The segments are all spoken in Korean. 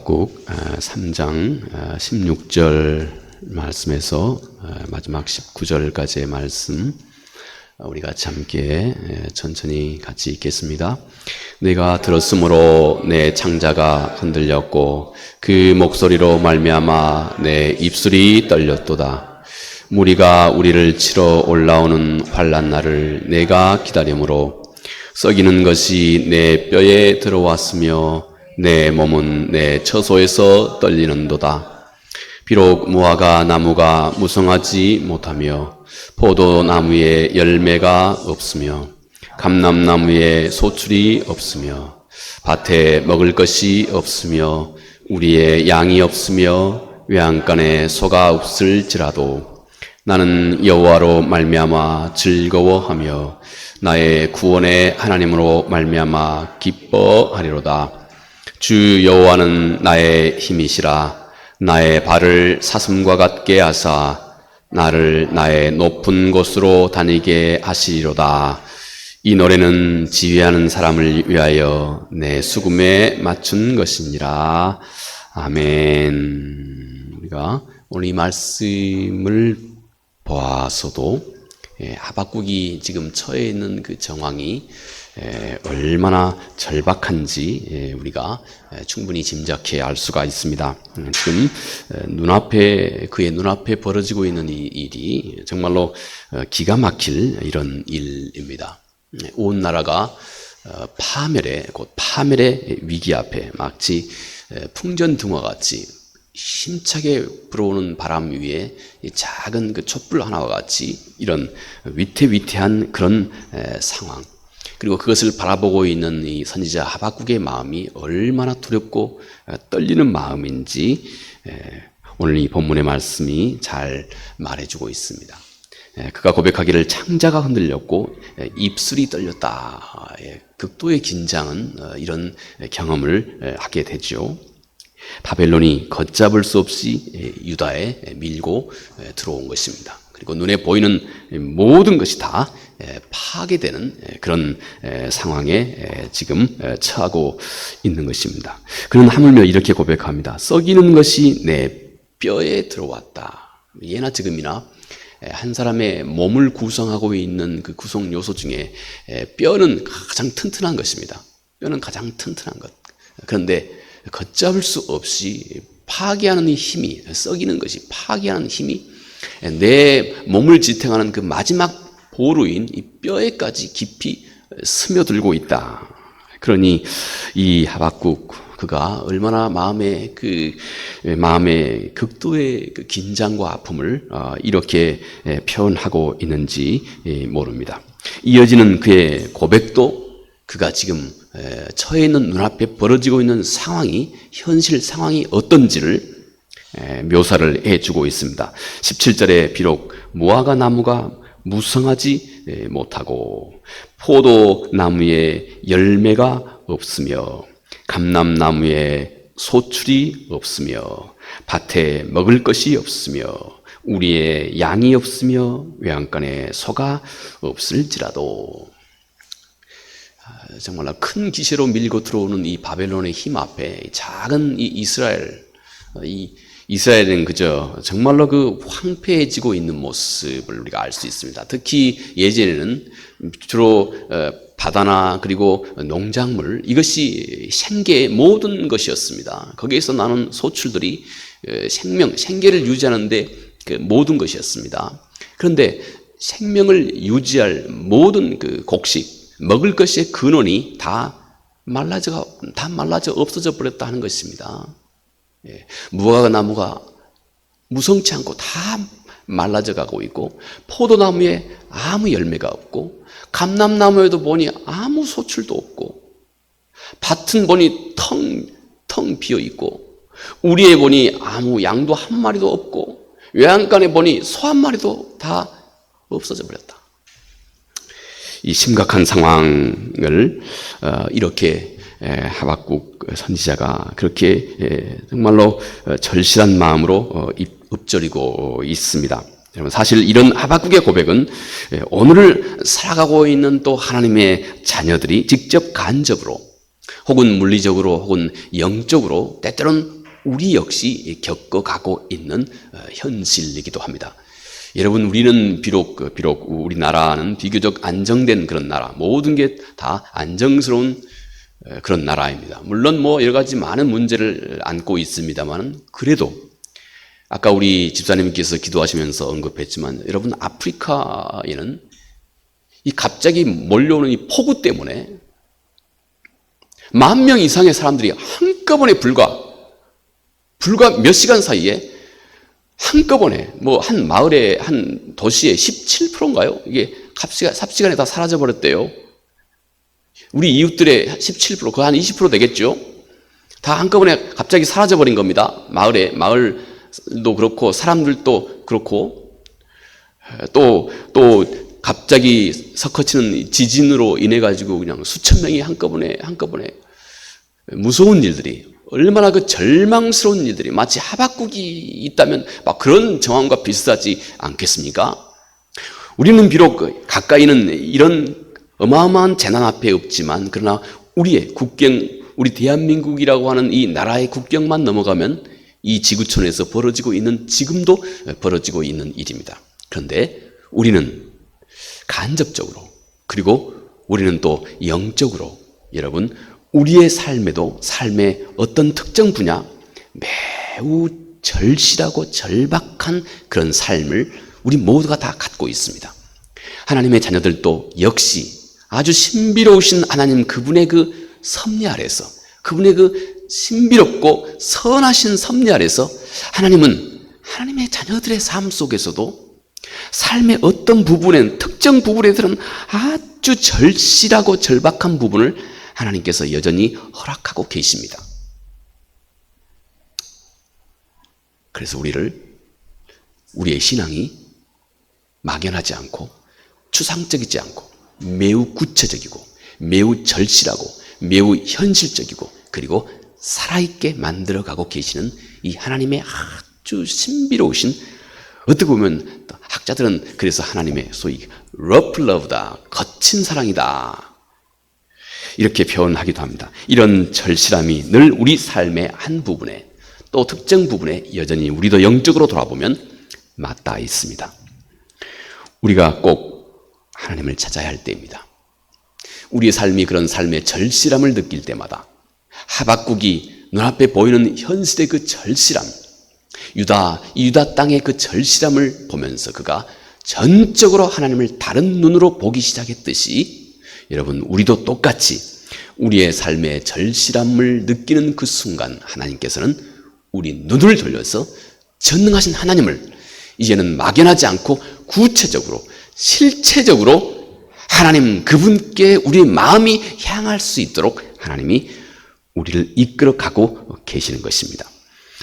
하박국 3장 16절 말씀에서 마지막 19절까지의 말씀 우리 같이 함께 천천히 같이 읽겠습니다. 내가 들었으므로 내 창자가 흔들렸고 그 목소리로 말미암아 내 입술이 떨렸도다. 무리가 우리를 치러 올라오는 환난 날을 내가 기다림으로 썩이는 것이 내 뼈에 들어왔으며 내 몸은 내 처소에서 떨리는도다. 비록 무화과 나무가 무성하지 못하며 포도나무에 열매가 없으며 감람나무에 소출이 없으며 밭에 먹을 것이 없으며 우리의 양이 없으며 외양간에 소가 없을지라도 나는 여호와로 말미암아 즐거워하며 나의 구원의 하나님으로 말미암아 기뻐하리로다. 주 여호와는 나의 힘이시라. 나의 발을 사슴과 같게 하사 나를 나의 높은 곳으로 다니게 하시리로다. 이 노래는 지휘하는 사람을 위하여 내 수금에 맞춘 것이니라. 아멘. 우리가 오늘 이 말씀을 보아서도 하박국이 지금 처해 있는 그 정황이 얼마나 절박한지 우리가 충분히 짐작해 알 수가 있습니다. 지금 그의 눈앞에 벌어지고 있는 이 일이 정말로 기가 막힐 이런 일입니다. 온 나라가 곧 파멸의 위기 앞에 마치 풍전등화 같이 힘차게 불어오는 바람 위에 작은 그 촛불 하나와 같이 이런 위태위태한 그런 상황, 그리고 그것을 바라보고 있는 이 선지자 하박국의 마음이 얼마나 두렵고 떨리는 마음인지 오늘 이 본문의 말씀이 잘 말해주고 있습니다. 그가 고백하기를 창자가 흔들렸고 입술이 떨렸다. 극도의 긴장은 이런 경험을 하게 되죠. 바벨론이 걷잡을 수 없이 유다에 밀고 들어온 것입니다. 그리고 눈에 보이는 모든 것이 다 파괴되는 그런 상황에 지금 처하고 있는 것입니다. 그는 하물며 이렇게 고백합니다. 썩이는 것이 내 뼈에 들어왔다. 예나 지금이나 한 사람의 몸을 구성하고 있는 그 구성 요소 중에 뼈는 가장 튼튼한 것입니다. 뼈는 가장 튼튼한 것. 그런데 걷잡을 수 없이 파괴하는 이 힘이, 썩이는 것이 파괴하는 힘이 내 몸을 지탱하는 그 마지막 보루인 이 뼈에까지 깊이 스며들고 있다. 그러니 이 하박국 그가 얼마나 마음의 극도의 그 긴장과 아픔을 이렇게 표현하고 있는지 모릅니다. 이어지는 그의 고백도 그가 지금 처해 있는 눈앞에 벌어지고 있는 상황이, 현실 상황이 어떤지를 묘사를 해주고 있습니다. 17절에 비록 무화과 나무가 무성하지 못하고 포도나무에 열매가 없으며 감람나무에 소출이 없으며 밭에 먹을 것이 없으며 우리의 양이 없으며 외양간에 소가 없을지라도, 정말로 큰 기세로 밀고 들어오는 이 바벨론의 힘 앞에 작은 이 이스라엘은 그저 정말로 그 황폐해지고 있는 모습을 우리가 알 수 있습니다. 특히 예전에는 주로 바다나 그리고 농작물, 이것이 생계의 모든 것이었습니다. 거기에서 나는 소출들이 생계를 유지하는데 그 모든 것이었습니다. 그런데 생명을 유지할 모든 그 곡식, 먹을 것의 근원이 다 말라져 없어져 버렸다 하는 것입니다. 무화과 나무가 무성치 않고 다 말라져 가고 있고, 포도나무에 아무 열매가 없고, 감람나무에도 보니 아무 소출도 없고, 밭은 보니 텅 비어 있고, 우리에 보니 아무 양도 한 마리도 없고, 외양간에 보니 소 한 마리도 다 없어져 버렸다. 이 심각한 상황을 이렇게 하박국 선지자가 그렇게 정말로 절실한 마음으로 읊조리고 있습니다. 여러분, 사실 이런 하박국의 고백은 오늘을 살아가고 있는 또 하나님의 자녀들이 직접 간접으로 혹은 물리적으로 혹은 영적으로 때때로는 우리 역시 겪어가고 있는 현실이기도 합니다. 여러분, 우리는 비록 우리나라는 비교적 안정된 그런 나라, 모든 게 다 안정스러운 그런 나라입니다. 물론 여러 가지 많은 문제를 안고 있습니다만, 그래도 아까 우리 집사님께서 기도하시면서 언급했지만, 여러분, 아프리카에는 이 갑자기 몰려오는 이 폭우 때문에 10,000명 이상의 사람들이 한꺼번에 불과 몇 시간 사이에 한꺼번에 한 마을에, 한 도시의 17%인가요? 이게 삽시간에 다 사라져 버렸대요. 우리 이웃들의 17%, 그 한 20% 되겠죠? 다 한꺼번에 갑자기 사라져 버린 겁니다. 마을도 그렇고 사람들도 그렇고, 또 갑자기 섞어치는 지진으로 인해 가지고 그냥 수천 명이 한꺼번에 무서운 일들이, 얼마나 그 절망스러운 일들이, 마치 하박국이 있다면 막 그런 정황과 비슷하지 않겠습니까? 우리는 비록 가까이는 이런 어마어마한 재난 앞에 없지만, 그러나 우리의 국경, 우리 대한민국이라고 하는 이 나라의 국경만 넘어가면 이 지구촌에서 지금도 벌어지고 있는 일입니다. 그런데 우리는 간접적으로, 그리고 우리는 또 영적으로, 여러분, 우리의 삶의 어떤 특정 분야, 매우 절실하고 절박한 그런 삶을 우리 모두가 다 갖고 있습니다. 하나님의 자녀들도 역시 아주 신비로우신 하나님, 그분의 그 섭리 아래서, 그분의 그 신비롭고 선하신 섭리 아래서, 하나님은 하나님의 자녀들의 삶 속에서도 삶의 어떤 부분엔, 특정 부분에서는 아주 절실하고 절박한 부분을 하나님께서 여전히 허락하고 계십니다. 그래서 우리의 신앙이 막연하지 않고 추상적이지 않고 매우 구체적이고 매우 절실하고 매우 현실적이고, 그리고 살아있게 만들어가고 계시는 이 하나님의 아주 신비로우신, 어떻게 보면 학자들은 그래서 하나님의 소위 rough love다, 거친 사랑이다, 이렇게 표현하기도 합니다. 이런 절실함이 늘 우리 삶의 한 부분에, 또 특정 부분에 여전히 우리도 영적으로 돌아보면 맞닿아 있습니다. 우리가 꼭 하나님을 찾아야 할 때입니다. 우리의 삶이 그런 삶의 절실함을 느낄 때마다, 하박국이 눈앞에 보이는 현실의 그 절실함, 유다 땅의 그 절실함을 보면서 그가 전적으로 하나님을 다른 눈으로 보기 시작했듯이, 여러분, 우리도 똑같이 우리의 삶의 절실함을 느끼는 그 순간 하나님께서는 우리 눈을 돌려서 전능하신 하나님을 이제는 막연하지 않고 구체적으로, 실체적으로 하나님 그분께 우리의 마음이 향할 수 있도록 하나님이 우리를 이끌어 가고 계시는 것입니다.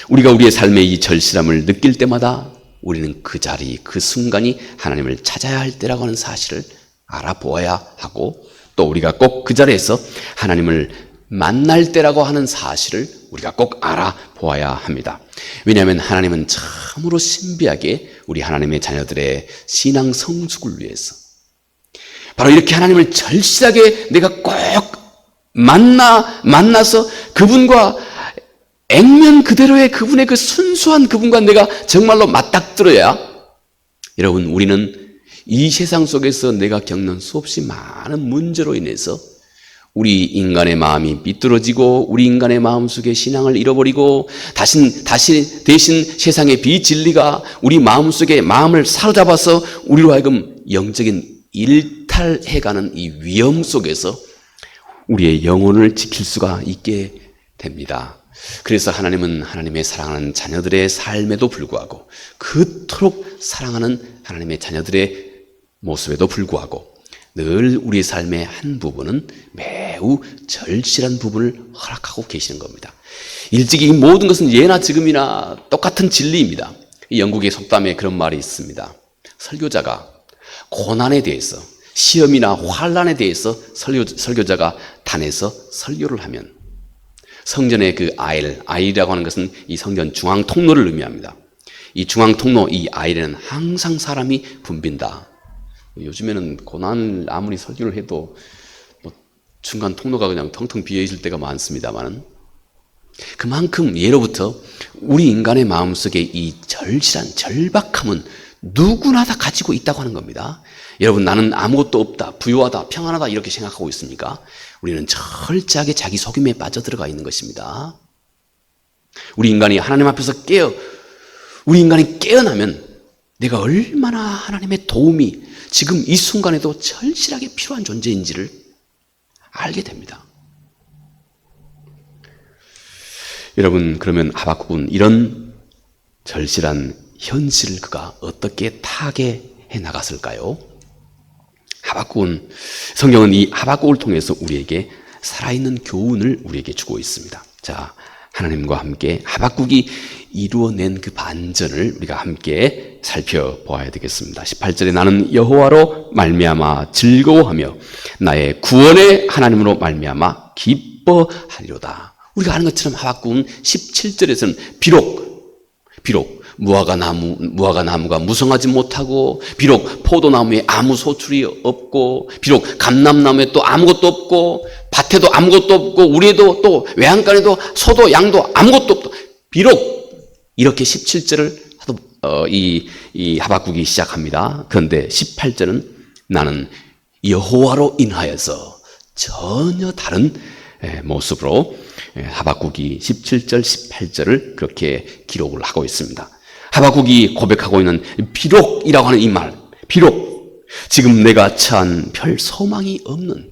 우리가 우리의 삶의 이 절실함을 느낄 때마다 우리는 그 자리, 그 순간이 하나님을 찾아야 할 때라고 하는 사실을 알아보아야 하고, 또 우리가 꼭 그 자리에서 하나님을 만날 때라고 하는 사실을 우리가 꼭 알아보아야 합니다. 왜냐하면 하나님은 참으로 신비하게 우리 하나님의 자녀들의 신앙 성숙을 위해서, 바로 이렇게 하나님을 절실하게 내가 꼭 만나서 그분과 액면 그대로의 그분의 그 순수한 그분과 내가 정말로 맞닥뜨려야, 여러분, 우리는 이 세상 속에서 내가 겪는 수없이 많은 문제로 인해서 우리 인간의 마음이 삐뚤어지고 우리 인간의 마음속에 신앙을 잃어버리고 대신 세상의 비진리가 우리 마음속에 마음을 사로잡아서 우리로 하여금 영적인 일탈해가는 이 위험 속에서 우리의 영혼을 지킬 수가 있게 됩니다. 그래서 하나님은 하나님의 사랑하는 자녀들의 삶에도 불구하고, 그토록 사랑하는 하나님의 자녀들의 모습에도 불구하고 늘 우리의 삶의 한 부분은 매우 절실한 부분을 허락하고 계시는 겁니다. 일찍이 이 모든 것은 예나 지금이나 똑같은 진리입니다. 영국의 속담에 그런 말이 있습니다. 설교자가 고난에 대해서, 시험이나 환난에 대해서 설교자가 단에서 설교를 하면, 성전의 그 아일이라고 하는 것은 이 성전 중앙 통로를 의미합니다. 이 중앙 통로, 이 아일에는 항상 사람이 붐빈다. 요즘에는 고난을 아무리 설교를 해도 중간 통로가 그냥 텅텅 비어 있을 때가 많습니다만, 그만큼 예로부터 우리 인간의 마음속에 이 절실한 절박함은 누구나 다 가지고 있다고 하는 겁니다. 여러분, 나는 아무것도 없다, 부유하다, 평안하다 이렇게 생각하고 있습니까? 우리는 철저하게 자기 속임에 빠져들어가 있는 것입니다. 우리 인간이 하나님 앞에서 우리 인간이 깨어나면 내가 얼마나 하나님의 도움이 지금 이 순간에도 절실하게 필요한 존재인지를 알게 됩니다. 여러분, 그러면 하박국은 이런 절실한 현실을 그가 어떻게 타개해 나갔을까요? 성경은 이 하박국을 통해서 우리에게 살아있는 교훈을 우리에게 주고 있습니다. 자, 하나님과 함께 하박국이 이루어낸 그 반전을 우리가 함께 살펴보아야 되겠습니다. 18절에 나는 여호와로 말미암아 즐거워하며 나의 구원의 하나님으로 말미암아 기뻐하리로다. 우리가 아는 것처럼 하박국은 17절에서는 비록 무화과 나무가 무성하지 못하고, 비록 포도나무에 아무 소출이 없고, 비록 감람나무에 또 아무것도 없고, 밭에도 아무것도 없고, 우리에도 또 외양간에도 소도 양도 아무것도 없고, 비록 이렇게 17절을 이 하박국이 시작합니다. 그런데 18절은 나는 여호와로 인하여서 전혀 다른 모습으로 하박국이 17절, 18절을 그렇게 기록을 하고 있습니다. 하박국이 고백하고 있는 비록이라고 하는 이 말, 비록 지금 내가 처한 별 소망이 없는,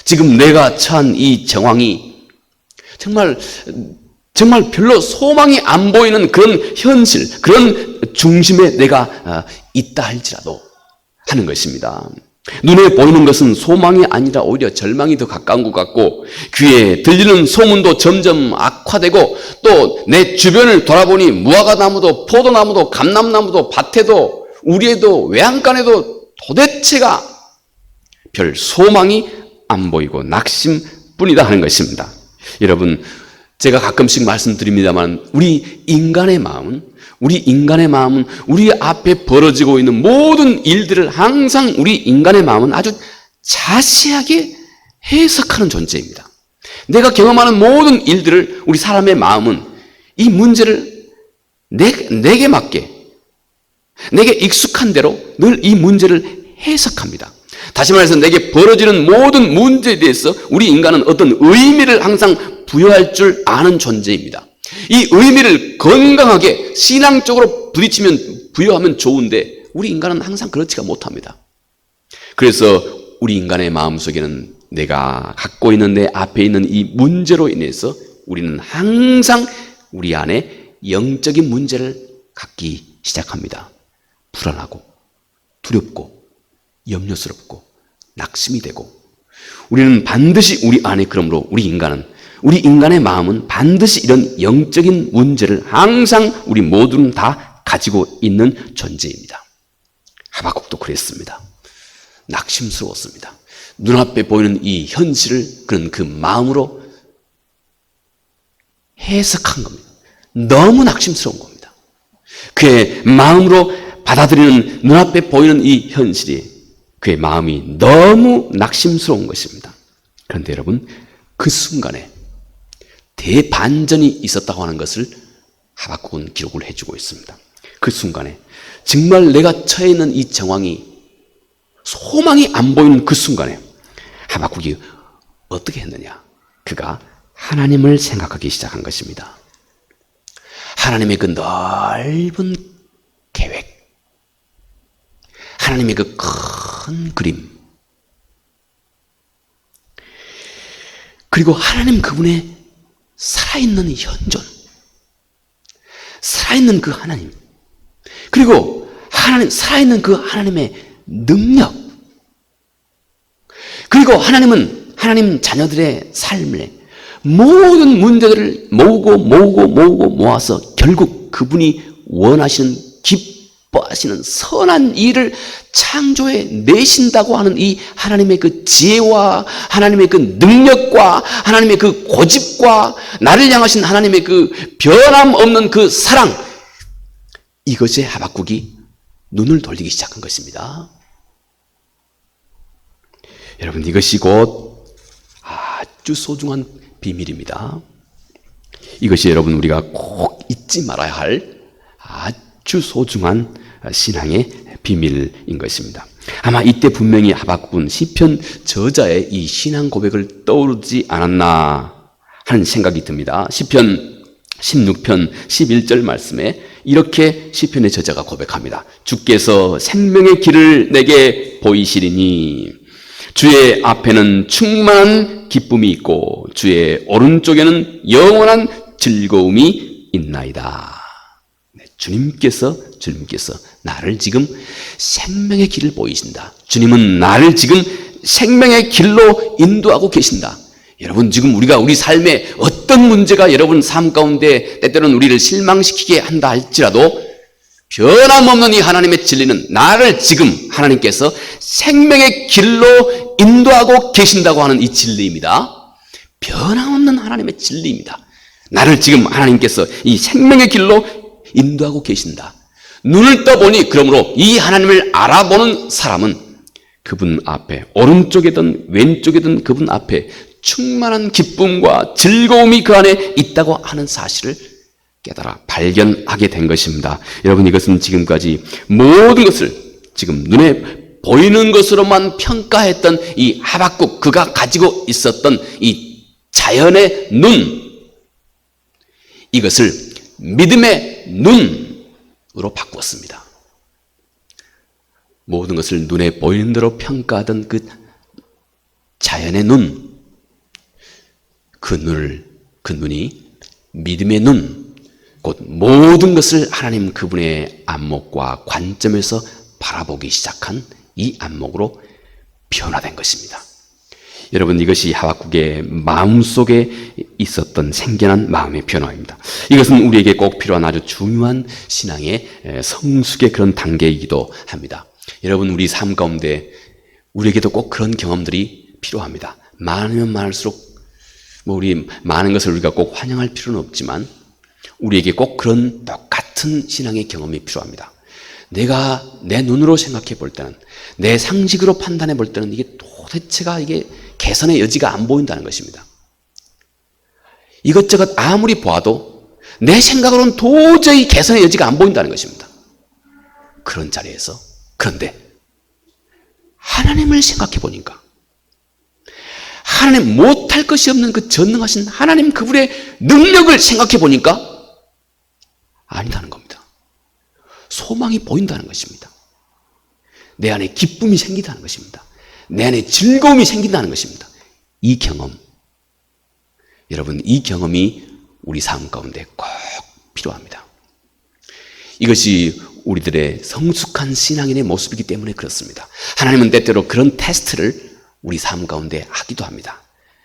지금 내가 처한 이 정황이 정말 별로 소망이 안 보이는 그런 현실, 그런 중심에 내가 있다 할지라도 하는 것입니다. 눈에 보이는 것은 소망이 아니라 오히려 절망이 더 가까운 것 같고, 귀에 들리는 소문도 점점 악화되고, 또 내 주변을 돌아보니 무화과 나무도 포도나무도 감람나무도 밭에도 우리에도 외양간에도 도대체가 별 소망이 안 보이고 낙심뿐이다 하는 것입니다. 여러분, 제가 가끔씩 말씀드립니다만 우리 인간의 마음은 우리 앞에 벌어지고 있는 모든 일들을 항상 우리 인간의 마음은 아주 자세하게 해석하는 존재입니다. 내가 경험하는 모든 일들을 우리 사람의 마음은 이 문제를 내게 맞게, 내게 익숙한 대로 늘 이 문제를 해석합니다. 다시 말해서 내게 벌어지는 모든 문제에 대해서 우리 인간은 어떤 의미를 항상 부여할 줄 아는 존재입니다. 이 의미를 건강하게 신앙적으로 부여하면 좋은데 우리 인간은 항상 그렇지가 못합니다. 그래서 우리 인간의 마음속에는 내가 갖고 있는 내 앞에 있는 이 문제로 인해서 우리는 항상 우리 안에 영적인 문제를 갖기 시작합니다. 불안하고 두렵고 염려스럽고 낙심이 되고, 우리는 반드시 우리 안에, 그러므로 우리 인간의 마음은 반드시 이런 영적인 문제를 항상 우리 모두는 다 가지고 있는 존재입니다. 하박국도 그랬습니다. 낙심스러웠습니다. 눈앞에 보이는 이 현실을 그는 그 마음으로 해석한 겁니다. 너무 낙심스러운 겁니다. 그의 마음으로 받아들이는, 눈앞에 보이는 이 현실이 그의 마음이 너무 낙심스러운 것입니다. 그런데 여러분, 그 순간에 대반전이 있었다고 하는 것을 하박국은 기록을 해주고 있습니다. 그 순간에 정말 내가 처해 있는 이 정황이 소망이 안 보이는 그 순간에 하박국이 어떻게 했느냐? 그가 하나님을 생각하기 시작한 것입니다. 하나님의 그 넓은 계획, 하나님의 그 큰 그림, 그리고 하나님 그분의 살아있는 현존, 살아있는 그 하나님, 그리고 살아있는 그 하나님의 능력, 그리고 하나님은 하나님 자녀들의 삶에 모든 문제들을 모아서 결국 그분이 원하시는, 기뻐하시는 선한 일을 창조해 내신다고 하는 이 하나님의 그 지혜와 하나님의 그 능력과 하나님의 그 고집과 나를 향하신 하나님의 그 변함없는 그 사랑, 이것에 하박국이 눈을 돌리기 시작한 것입니다. 여러분, 이것이 곧 아주 소중한 비밀입니다. 이것이 여러분 우리가 꼭 잊지 말아야 할 아주 소중한 신앙의 비밀인 것입니다. 아마 이때 분명히 하박국은 시편 저자의 이 신앙 고백을 떠오르지 않았나 하는 생각이 듭니다. 시편 16편 11절 말씀에 이렇게 시편의 저자가 고백합니다. 주께서 생명의 길을 내게 보이시리니 주의 앞에는 충만한 기쁨이 있고 주의 오른쪽에는 영원한 즐거움이 있나이다. 주님께서 나를 지금 생명의 길을 보이신다. 주님은 나를 지금 생명의 길로 인도하고 계신다. 여러분, 지금 우리 삶에 어떤 문제가 여러분 삶 가운데 때때로는 우리를 실망시키게 한다 할지라도 변함없는 이 하나님의 진리는 나를 지금 하나님께서 생명의 길로 인도하고 계신다고 하는 이 진리입니다. 변함없는 하나님의 진리입니다. 나를 지금 하나님께서 이 생명의 길로 인도하고 계신다. 눈을 떠보니 그러므로 이 하나님을 알아보는 사람은 그분 앞에 오른쪽이든 왼쪽이든 그분 앞에 충만한 기쁨과 즐거움이 그 안에 있다고 하는 사실을 깨달아 발견하게 된 것입니다. 여러분, 이것은 지금까지 모든 것을 지금 눈에 보이는 것으로만 평가했던 이 하박국, 그가 가지고 있었던 이 자연의 눈, 이것을 믿음의 눈으로 바꾸었습니다. 모든 것을 눈에 보이는 대로 평가하던 그 자연의 눈, 그 눈이 믿음의 눈, 곧 모든 것을 하나님 그분의 안목과 관점에서 바라보기 시작한 이 안목으로 변화된 것입니다. 여러분, 이것이 하박국의 마음속에 있었던 생겨난 마음의 변화입니다. 이것은 우리에게 꼭 필요한 아주 중요한 신앙의 성숙의 그런 단계이기도 합니다. 여러분, 우리 삶 가운데 우리에게도 꼭 그런 경험들이 필요합니다. 많으면 많을수록 우리 많은 것을 우리가 꼭 환영할 필요는 없지만 우리에게 꼭 그런 똑같은 신앙의 경험이 필요합니다. 내가 내 눈으로 생각해 볼 때는, 내 상식으로 판단해 볼 때는 이게 도대체가 이게 개선의 여지가 안 보인다는 것입니다. 이것저것 아무리 보아도 내 생각으로는 도저히 개선의 여지가 안 보인다는 것입니다. 그런 자리에서, 그런데 하나님을 생각해 보니까 하나님 못할 것이 없는 그 전능하신 하나님 그분의 능력을 생각해 보니까 아니다는 겁니다. 소망이 보인다는 것입니다. 내 안에 기쁨이 생긴다는 것입니다. 내 안에 즐거움이 생긴다는 것입니다. 이 경험, 여러분, 이 경험이 우리 삶 가운데 꼭 필요합니다. 이것이 우리들의 성숙한 신앙인의 모습이기 때문에 그렇습니다. 하나님은 때때로 그런 테스트를 우리 삶 가운데 하기도 합니다.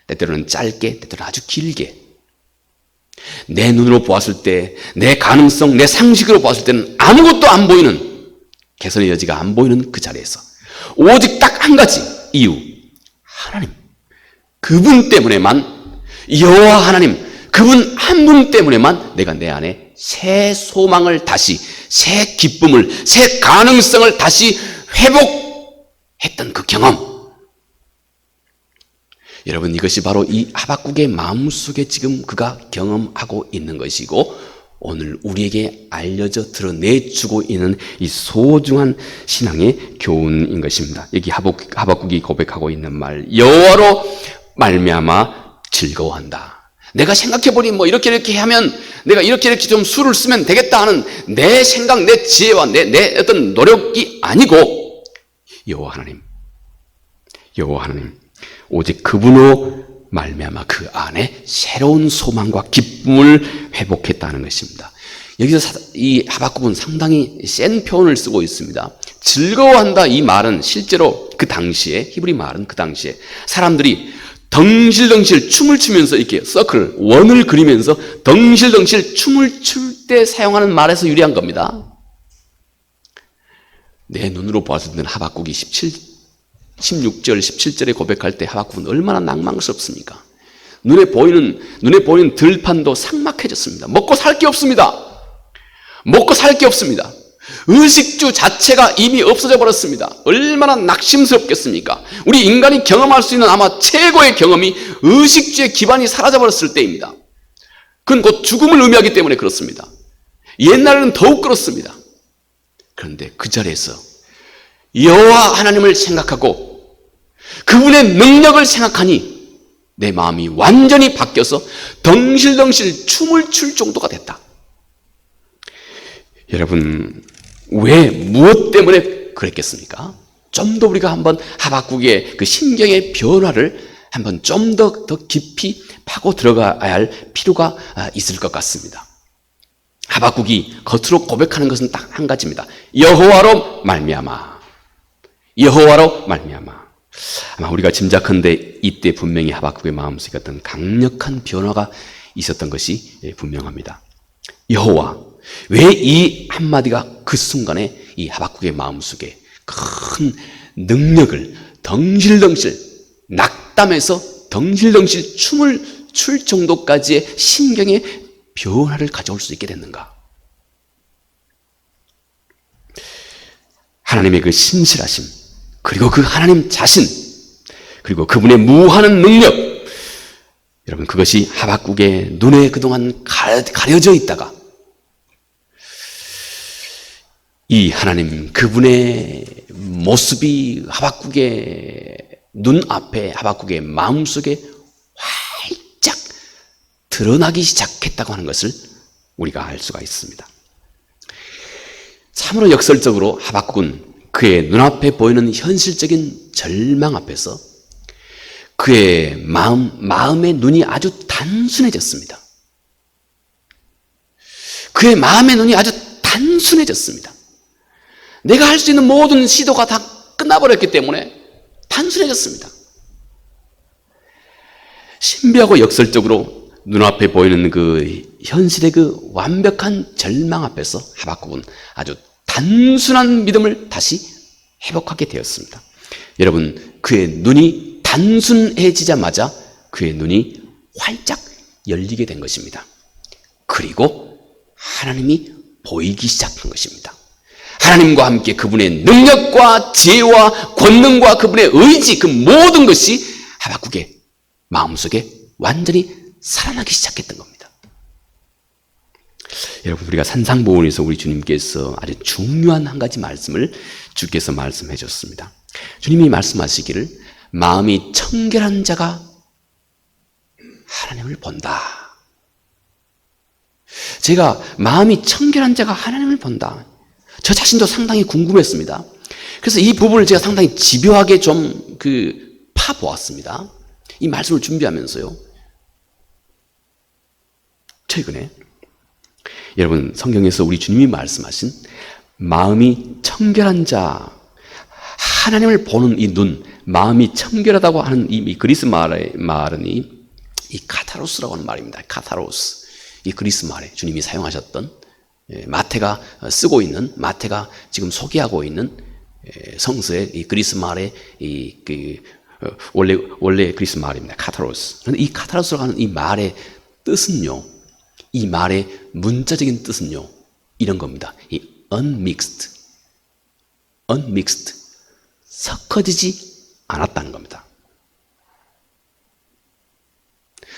때때로는 짧게, 때때로는 아주 길게. 내 눈으로 보았을 때, 내 가능성, 내 상식으로 보았을 때는 아무것도 안 보이는, 개선의 여지가 안 보이는 그 자리에서 오직 딱 한 가지 이유, 하나님, 그분 때문에만, 여호와 하나님, 그분 한 분 때문에만 내가 내 안에 새 소망을 다시, 새 기쁨을, 새 가능성을 다시 회복했던 그 경험. 여러분, 이것이 바로 이 하박국의 마음속에 지금 그가 경험하고 있는 것이고 오늘 우리에게 알려져 드러내주고 있는 이 소중한 신앙의 교훈인 것입니다. 여기 하박국이 고백하고 있는 말, 여호와로 말미암아 즐거워한다. 내가 생각해보니 이렇게 하면 내가 이렇게 좀 수를 쓰면 되겠다 하는 내 생각, 내 지혜와 내 어떤 노력이 아니고 여호와 하나님 오직 그분으로 말미암아 그 안에 새로운 소망과 기쁨을 회복했다는 것입니다. 여기서 이 하박국은 상당히 센 표현을 쓰고 있습니다. 즐거워한다, 이 말은 실제로 그 당시에, 히브리 말은 그 당시에 사람들이 덩실덩실 춤을 추면서 이렇게 서클, 원을 그리면서 덩실덩실 춤을 출 때 사용하는 말에서 유래한 겁니다. 내 눈으로 보았을 때는 하박국이 16절, 17절에 고백할 때 하박국은 얼마나 낭만스럽습니까? 눈에 보이는 들판도 삭막해졌습니다. 먹고 살 게 없습니다. 의식주 자체가 이미 없어져 버렸습니다. 얼마나 낙심스럽겠습니까? 우리 인간이 경험할 수 있는 아마 최고의 경험이 의식주의 기반이 사라져 버렸을 때입니다. 그건 곧 죽음을 의미하기 때문에 그렇습니다. 옛날에는 더욱 그렇습니다. 그런데 그 자리에서 여호와 하나님을 생각하고 그분의 능력을 생각하니 내 마음이 완전히 바뀌어서 덩실덩실 춤을 출 정도가 됐다. 여러분, 왜 무엇 때문에 그랬겠습니까? 좀 더 우리가 한번 하박국의 그 심경의 변화를 한번 좀 더 깊이 파고 들어가야 할 필요가 있을 것 같습니다. 하박국이 겉으로 고백하는 것은 딱 한 가지입니다. 여호와로 말미암아. 여호와로 말미암아. 아마 우리가 짐작컨대 이때 분명히 하박국의 마음속에 어떤 강력한 변화가 있었던 것이 분명합니다. 여호와. 왜 이 한마디가 그 순간에 이 하박국의 마음속에 큰 능력을 덩실덩실 낙담해서 덩실덩실 춤을 출 정도까지의 심경의 변화를 가져올 수 있게 됐는가? 하나님의 그 신실하심, 그리고 그 하나님 자신, 그리고 그분의 무한한 능력, 여러분, 그것이 하박국의 눈에 그동안 가려져 있다가 이 하나님 그분의 모습이 하박국의 눈앞에, 하박국의 마음속에 활짝 드러나기 시작했다고 하는 것을 우리가 알 수가 있습니다. 참으로 역설적으로 하박국은 그의 눈앞에 보이는 현실적인 절망 앞에서 그의 마음의 눈이 아주 단순해졌습니다. 그의 마음의 눈이 아주 단순해졌습니다. 내가 할 수 있는 모든 시도가 다 끝나버렸기 때문에 단순해졌습니다. 신비하고 역설적으로 눈앞에 보이는 그 현실의 그 완벽한 절망 앞에서 하박국은 아주 단순한 믿음을 다시 회복하게 되었습니다. 여러분, 그의 눈이 단순해지자마자 그의 눈이 활짝 열리게 된 것입니다. 그리고 하나님이 보이기 시작한 것입니다. 하나님과 함께 그분의 능력과 지혜와 권능과 그분의 의지, 그 모든 것이 하박국의 마음속에 완전히 살아나기 시작했던 겁니다. 여러분, 우리가 산상보훈에서 우리 주님께서 아주 중요한 한 가지 말씀을 주께서 말씀해 줬습니다. 주님이 말씀하시기를 마음이 청결한 자가 하나님을 본다. 제가 마음이 청결한 자가 하나님을 본다. 저 자신도 상당히 궁금했습니다. 그래서 이 부분을 제가 상당히 집요하게 좀 파보았습니다. 이 말씀을 준비하면서요. 최근에 여러분, 성경에서 우리 주님이 말씀하신 마음이 청결한 자, 하나님을 보는 이 눈, 마음이 청결하다고 하는 이 그리스 말은 이 카타로스라고 하는 말입니다. 카타로스. 이 그리스 말에 주님이 사용하셨던, 마태가 쓰고 있는, 마태가 지금 소개하고 있는 성서의 이 그리스 말의 원래 그리스 말입니다. 카타로스. 그런데 이 카타로스라고 하는 이 말의 뜻은요, 이 말의 문자적인 뜻은요, 이런 겁니다. 이 unmixed, 섞어지지 않았다는 겁니다.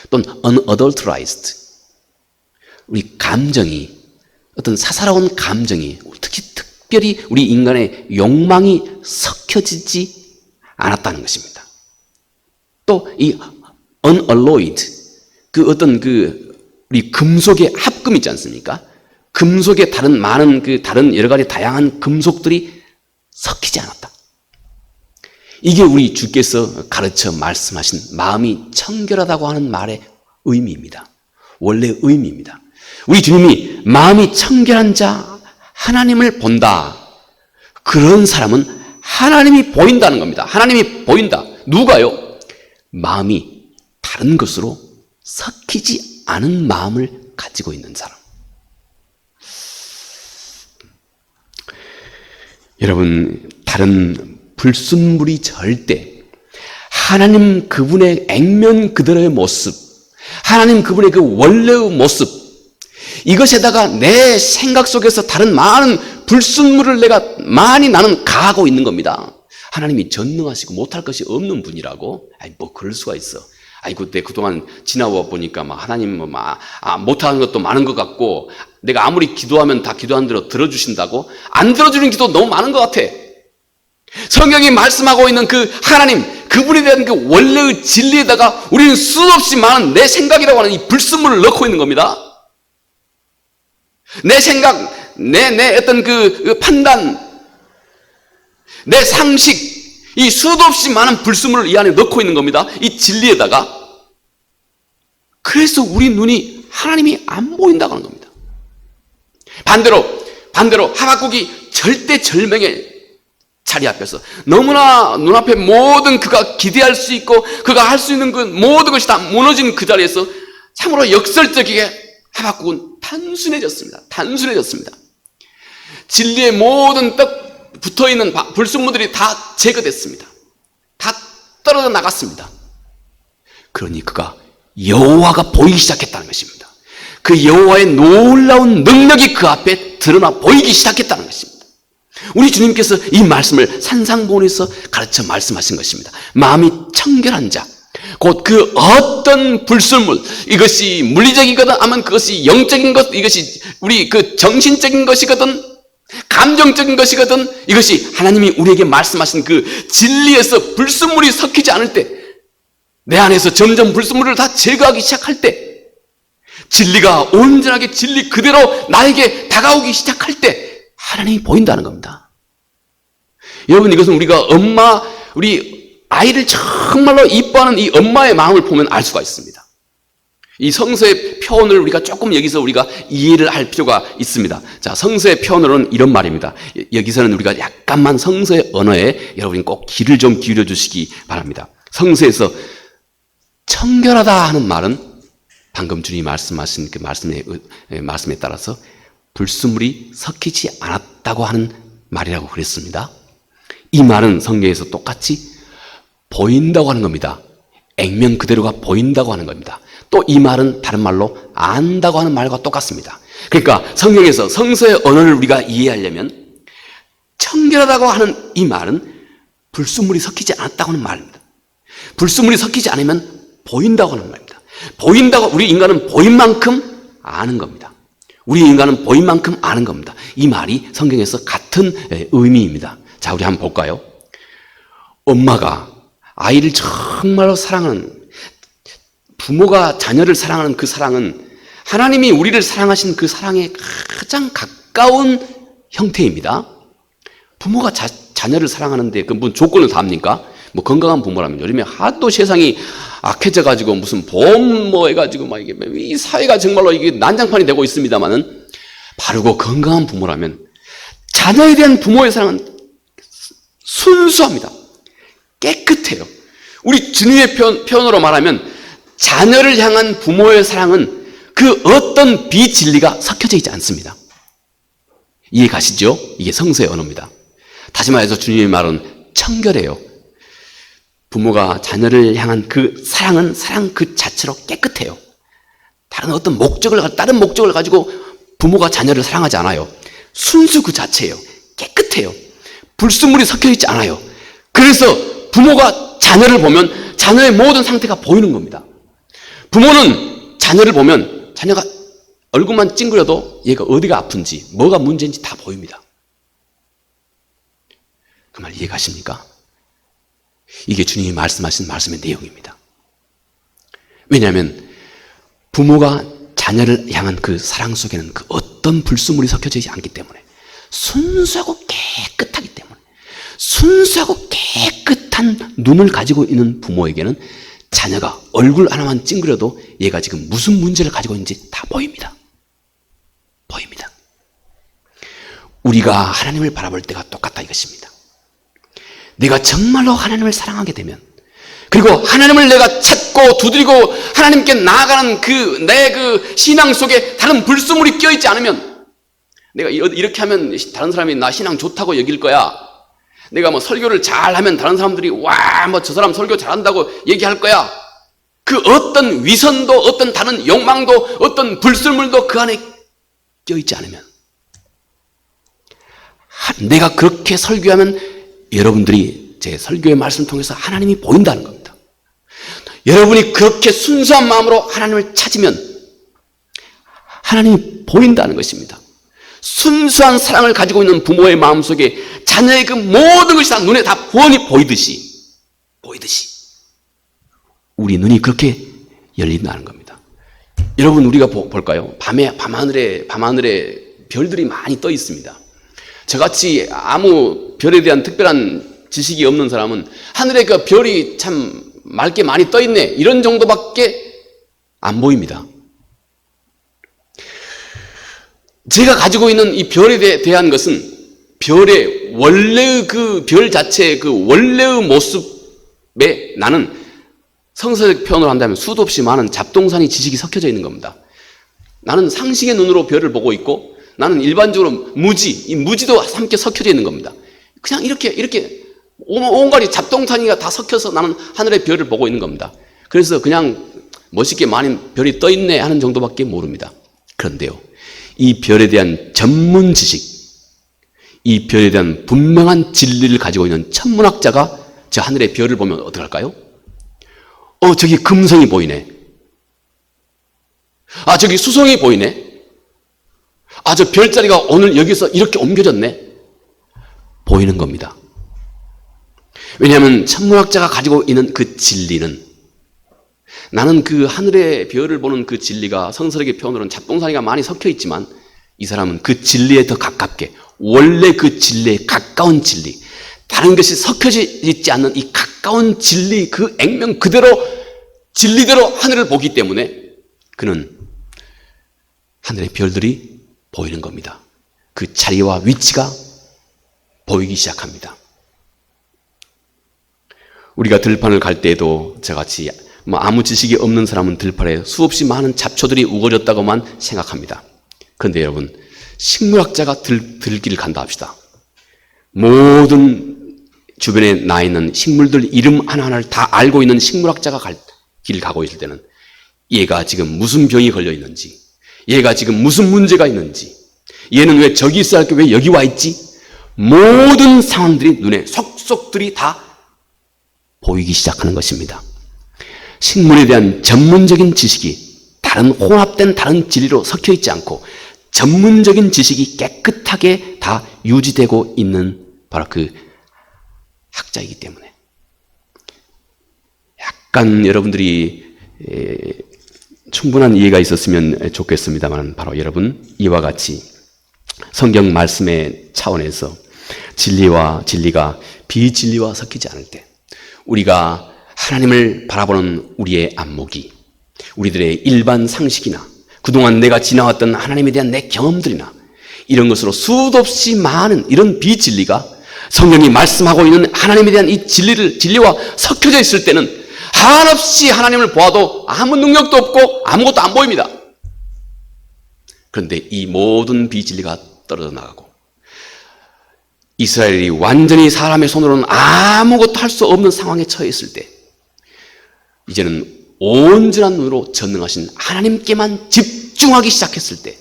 또는 unadulterized, 우리 감정이, 어떤 사사로운 감정이, 특별히 우리 인간의 욕망이 섞여지지 않았다는 것입니다. 또 이 unalloyed, 우리 금속의 합금 있지 않습니까? 금속의 다른 여러 가지 다양한 금속들이 섞이지 않았다. 이게 우리 주께서 가르쳐 말씀하신 마음이 청결하다고 하는 말의 의미입니다. 원래 의미입니다. 우리 주님이 마음이 청결한 자, 하나님을 본다. 그런 사람은 하나님이 보인다는 겁니다. 하나님이 보인다. 누가요? 마음이 다른 것으로 섞이지 않은 마음을 가지고 있는 사람. 여러분, 다른 불순물이 절대 하나님 그분의 액면 그대로의 모습, 하나님 그분의 그 원래의 모습, 이것에다가 내 생각 속에서 다른 많은 불순물을 나는 가하고 있는 겁니다. 하나님이 전능하시고 못할 것이 없는 분이라고? 뭐 그럴 수가 있어. 아이고, 내 그동안 지나와 보니까 막 하나님 못하는 것도 많은 것 같고, 내가 아무리 기도하면 다 기도한 대로 들어주신다고? 안 들어주는 기도 너무 많은 것 같아. 성경이 말씀하고 있는 그 하나님, 그분에 대한 그 원래의 진리에다가 우리는 수없이 많은 내 생각이라고 하는 이 불순물을 넣고 있는 겁니다. 내 생각, 내 어떤 그 판단, 내 상식, 이 수도 없이 많은 불순물을 이 안에 넣고 있는 겁니다. 이 진리에다가. 그래서 우리 눈이 하나님이 안 보인다고 하는 겁니다. 반대로 하박국이 절대절명의 자리 앞에서 너무나 눈앞에 모든 그가 기대할 수 있고 그가 할 수 있는 그 모든 것이 다 무너진 그 자리에서 참으로 역설적이게 하박국은 단순해졌습니다. 진리의 모든 떡 붙어있는 불순물들이 다 제거됐습니다. 다 떨어져 나갔습니다. 그러니 그가 여호와가 보이기 시작했다는 것입니다. 그 여호와의 놀라운 능력이 그 앞에 드러나 보이기 시작했다는 것입니다. 우리 주님께서 이 말씀을 산상보훈에서 가르쳐 말씀하신 것입니다. 마음이 청결한 자, 곧 그 어떤 불순물, 이것이 물리적이거든 아니면 그것이 영적인 것, 이것이 우리 그 정신적인 것이거든 감정적인 것이거든, 이것이 하나님이 우리에게 말씀하신 그 진리에서 불순물이 섞이지 않을 때, 내 안에서 점점 불순물을 다 제거하기 시작할 때, 진리가 온전하게 진리 그대로 나에게 다가오기 시작할 때 하나님이 보인다는 겁니다. 여러분, 이것은 우리가 우리 아이를 정말로 이뻐하는 이 엄마의 마음을 보면 알 수가 있습니다. 이 성서의 표현을 우리가 조금 여기서 우리가 이해를 할 필요가 있습니다. 자, 성서의 표현으로는 이런 말입니다. 여기서는 우리가 약간만 성서의 언어에 여러분이 꼭 귀를 좀 기울여 주시기 바랍니다. 성서에서 청결하다 하는 말은 방금 주님이 말씀하신 그 말씀에 따라서 불순물이 섞이지 않았다고 하는 말이라고 그랬습니다. 이 말은 성경에서 똑같이 보인다고 하는 겁니다. 액면 그대로가 보인다고 하는 겁니다. 또 이 말은 다른 말로 안다고 하는 말과 똑같습니다. 그러니까 성경에서 성서의 언어를 우리가 이해하려면 청결하다고 하는 이 말은 불순물이 섞이지 않았다고 하는 말입니다. 불순물이 섞이지 않으면 보인다고 하는 말입니다. 보인다고, 우리 인간은 보인 만큼 아는 겁니다. 우리 인간은 보인 만큼 아는 겁니다. 이 말이 성경에서 같은 의미입니다. 자, 우리 한번 볼까요? 엄마가 아이를 정말로 사랑하는, 부모가 자녀를 사랑하는 그 사랑은 하나님이 우리를 사랑하신 그 사랑에 가장 가까운 형태입니다. 부모가 자녀를 사랑하는데 그 무슨 조건을 다 합니까? 뭐 건강한 부모라면, 요즘에 하도 세상이 악해져가지고 무슨 보험 뭐 해가지고 막 이게 이 사회가 정말로 이게 난장판이 되고 있습니다만은, 바르고 건강한 부모라면 자녀에 대한 부모의 사랑은 순수합니다. 깨끗해요. 우리 주님의 표현으로 말하면 자녀를 향한 부모의 사랑은 그 어떤 비진리가 섞여져 있지 않습니다. 이해 가시죠? 이게 성서의 언어입니다. 다시 말해서 주님의 말은 청결해요. 부모가 자녀를 향한 그 사랑은 사랑 그 자체로 깨끗해요. 다른 목적을 가지고 부모가 자녀를 사랑하지 않아요. 순수 그 자체예요. 깨끗해요. 불순물이 섞여 있지 않아요. 그래서 부모가 자녀를 보면 자녀의 모든 상태가 보이는 겁니다. 부모는 자녀를 보면 자녀가 얼굴만 찡그려도 얘가 어디가 아픈지 뭐가 문제인지 다 보입니다. 그 말 이해 가십니까? 이게 주님이 말씀하신 말씀의 내용입니다. 왜냐하면 부모가 자녀를 향한 그 사랑 속에는 그 어떤 불순물이 섞여져 있지 않기 때문에, 순수하고 깨끗하기 때문에, 순수하고 깨끗한 눈을 가지고 있는 부모에게는 자녀가 얼굴 하나만 찡그려도 얘가 지금 무슨 문제를 가지고 있는지 다 보입니다. 보입니다. 우리가 하나님을 바라볼 때가 똑같다 이것입니다. 내가 정말로 하나님을 사랑하게 되면, 그리고 하나님을 내가 찾고 두드리고 하나님께 나아가는 내 신앙 속에 다른 불순물이 껴있지 않으면, 내가 이렇게 하면 다른 사람이 나 신앙 좋다고 여길 거야, 내가 뭐 설교를 잘하면 다른 사람들이 와, 뭐 저 사람 설교 잘한다고 얘기할 거야, 그 어떤 위선도 어떤 다른 욕망도 어떤 불순물도 그 안에 껴있지 않으면, 내가 그렇게 설교하면 여러분들이 제 설교의 말씀을 통해서 하나님이 보인다는 겁니다. 여러분이 그렇게 순수한 마음으로 하나님을 찾으면 하나님이 보인다는 것입니다. 순수한 사랑을 가지고 있는 부모의 마음속에 자녀의 그 모든 것이 다 눈에 다 훤히 보이듯이 우리 눈이 그렇게 열린다는 겁니다. 여러분, 우리가 볼까요? 밤하늘에 별들이 많이 떠 있습니다. 저같이 아무 별에 대한 특별한 지식이 없는 사람은 하늘에 그 별이 참 맑게 많이 떠 있네, 이런 정도밖에 안 보입니다. 제가 가지고 있는 이 별에 대한 것은 별의 원래의 그 별 자체의 그 원래의 모습에 나는 성서적 표현을 한다면 수도 없이 많은 잡동사니 지식이 섞여져 있는 겁니다. 나는 상식의 눈으로 별을 보고 있고, 나는 일반적으로 이 무지도 함께 섞여져 있는 겁니다. 그냥 이렇게 온갖 잡동사니가 다 섞여서 나는 하늘의 별을 보고 있는 겁니다. 그래서 그냥 멋있게 많은 별이 떠 있네 하는 정도밖에 모릅니다. 그런데요, 이 별에 대한 전문 지식, 이 별에 대한 분명한 진리를 가지고 있는 천문학자가 저 하늘의 별을 보면 어떡할까요? 저기 금성이 보이네. 저기 수성이 보이네. 저 별자리가 오늘 여기서 이렇게 옮겨졌네. 보이는 겁니다. 왜냐하면 천문학자가 가지고 있는 그 진리는, 나는 그 하늘의 별을 보는 그 진리가 성서적인 표현으로는 잡동사니가 많이 섞여 있지만, 이 사람은 그 진리에 더 가깝게, 원래 그 진리에 가까운 진리, 다른 것이 섞여져 있지 않는 이 가까운 진리, 그 액면 그대로 진리대로 하늘을 보기 때문에 그는 하늘의 별들이 보이는 겁니다. 그 자리와 위치가 보이기 시작합니다. 우리가 들판을 갈 때에도 저같이 아무 지식이 없는 사람은 들판에 수없이 많은 잡초들이 우거졌다고만 생각합니다. 그런데 여러분, 식물학자가 들길을 간다 합시다. 모든 주변에 나 있는 식물들 이름 하나하나를 다 알고 있는 식물학자가 길 가고 있을 때는 얘가 지금 무슨 병이 걸려 있는지, 얘가 지금 무슨 문제가 있는지, 얘는 왜 저기 있어야 할 게 왜 여기 와 있지, 모든 상황들이 눈에 속속들이 다 보이기 시작하는 것입니다. 식물에 대한 전문적인 지식이 다른 혼합된 다른 진리로 섞여 있지 않고 전문적인 지식이 깨끗하게 다 유지되고 있는 바로 그 학자이기 때문에, 약간 여러분들이 충분한 이해가 있었으면 좋겠습니다만, 바로 여러분, 이와 같이 성경 말씀의 차원에서 진리가 비진리와 섞이지 않을 때, 우리가 하나님을 바라보는 우리의 안목이 우리들의 일반 상식이나 그동안 내가 지나왔던 하나님에 대한 내 경험들이나 이런 것으로 수도 없이 많은 이런 비진리가 성경이 말씀하고 있는 하나님에 대한 이 진리와 섞여져 있을 때는 한없이 하나님을 보아도 아무 능력도 없고 아무것도 안 보입니다. 그런데 이 모든 비진리가 떨어져 나가고 이스라엘이 완전히 사람의 손으로는 아무것도 할 수 없는 상황에 처해 있을 때, 이제는 온전한 눈으로 전능하신 하나님께만 집중하기 시작했을 때,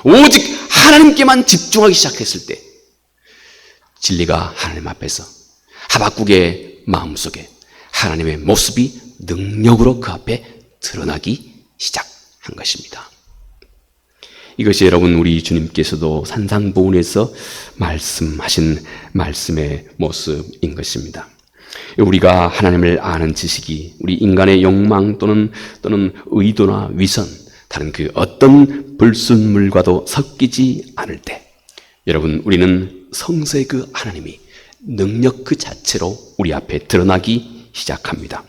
오직 하나님께만 집중하기 시작했을 때, 진리가 하나님 앞에서 하박국의 마음속에 하나님의 모습이 능력으로 그 앞에 드러나기 시작한 것입니다. 이것이 여러분, 우리 주님께서도 산상보훈에서 말씀하신 말씀의 모습인 것입니다. 우리가 하나님을 아는 지식이 우리 인간의 욕망 또는 의도나 위선, 다른 그 어떤 불순물과도 섞이지 않을 때, 여러분, 우리는 성서의 그 하나님이 능력 그 자체로 우리 앞에 드러나기 시작합니다.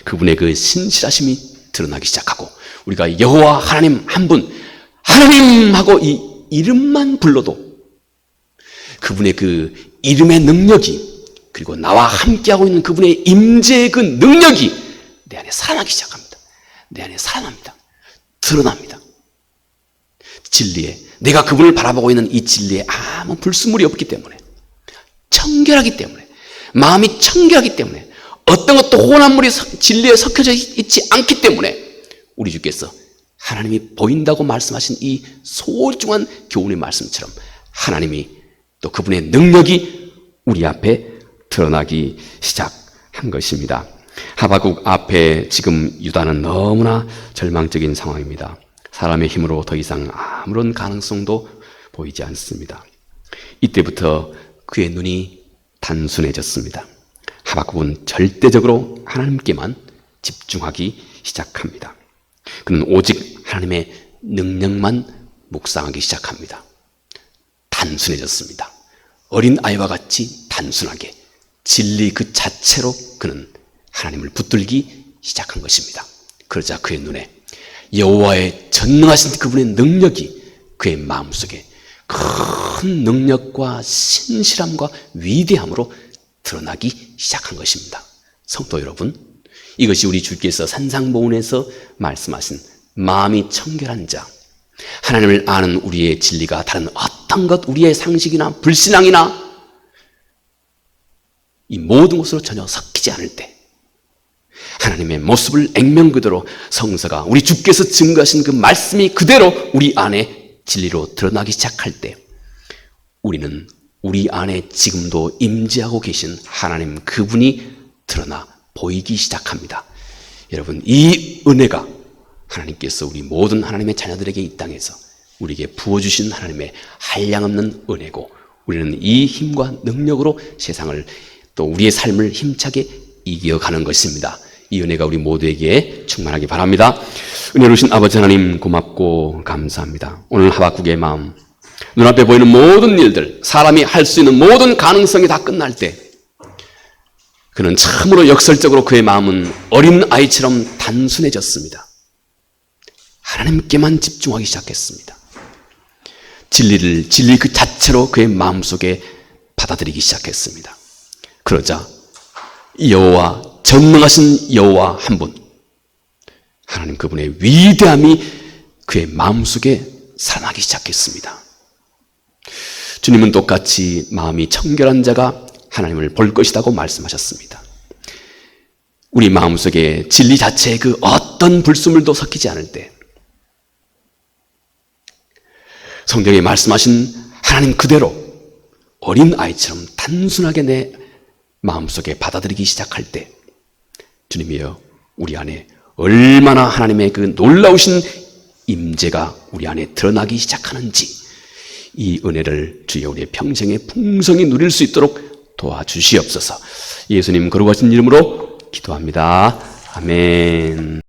그분의 그 신실하심이 드러나기 시작하고, 우리가 여호와 하나님 한 분, 하나님하고 이 이름만 불러도 그분의 그 이름의 능력이, 그리고 나와 함께하고 있는 그분의 임재의 그 능력이 내 안에 살아나기 시작합니다. 내 안에 살아납니다. 드러납니다. 진리에, 내가 그분을 바라보고 있는 이 진리에 아무 불순물이 없기 때문에, 청결하기 때문에, 마음이 청결하기 때문에, 어떤 것도 혼합물이 진리에 섞여져 있지 않기 때문에, 우리 주께서 하나님이 보인다고 말씀하신 이 소중한 교훈의 말씀처럼 하나님이 또 그분의 능력이 우리 앞에 드러나기 시작한 것입니다. 하박국 앞에 지금 유다는 너무나 절망적인 상황입니다. 사람의 힘으로 더 이상 아무런 가능성도 보이지 않습니다. 이때부터 그의 눈이 단순해졌습니다. 하박국은 절대적으로 하나님께만 집중하기 시작합니다. 그는 오직 하나님의 능력만 묵상하기 시작합니다. 단순해졌습니다. 어린 아이와 같이 단순하게 진리 그 자체로 그는 하나님을 붙들기 시작한 것입니다. 그러자 그의 눈에 여호와의 전능하신 그분의 능력이 그의 마음속에 큰 능력과 신실함과 위대함으로 드러나기 시작한 것입니다. 성도 여러분, 이것이 우리 주께서 산상보훈에서 말씀하신 마음이 청결한 자, 하나님을 아는 우리의 진리가 다른 어떤 것, 우리의 상식이나 불신앙이나 이 모든 것으로 전혀 섞이지 않을 때 하나님의 모습을 액면 그대로 성서가 우리 주께서 증거하신 그 말씀이 그대로 우리 안에 진리로 드러나기 시작할 때 우리는 우리 안에 지금도 임재하고 계신 하나님 그분이 드러나 보이기 시작합니다. 여러분, 이 은혜가 하나님께서 우리 모든 하나님의 자녀들에게 이 땅에서 우리에게 부어주신 하나님의 한량없는 은혜고, 우리는 이 힘과 능력으로 세상을 또 우리의 삶을 힘차게 이겨가는 것입니다. 이 은혜가 우리 모두에게 충만하기 바랍니다. 은혜로우신 아버지 하나님, 고맙고 감사합니다. 오늘 하박국의 마음, 눈앞에 보이는 모든 일들, 사람이 할 수 있는 모든 가능성이 다 끝날 때 그는 참으로 역설적으로 그의 마음은 어린 아이처럼 단순해졌습니다. 하나님께만 집중하기 시작했습니다. 진리 그 자체로 그의 마음속에 받아들이기 시작했습니다. 그러자 여호와, 전능하신 여호와 한 분, 하나님 그분의 위대함이 그의 마음속에 살아나기 시작했습니다. 주님은 똑같이 마음이 청결한 자가 하나님을 볼 것이라고 말씀하셨습니다. 우리 마음속에 진리 자체의 그 어떤 불순물도 섞이지 않을 때 성경에 말씀하신 하나님 그대로 어린 아이처럼 단순하게 내 마음속에 받아들이기 시작할 때 주님이여, 우리 안에 얼마나 하나님의 그 놀라우신 임재가 우리 안에 드러나기 시작하는지, 이 은혜를 주여 우리의 평생에 풍성히 누릴 수 있도록 도와주시옵소서. 예수님 거룩하신 이름으로 기도합니다. 아멘.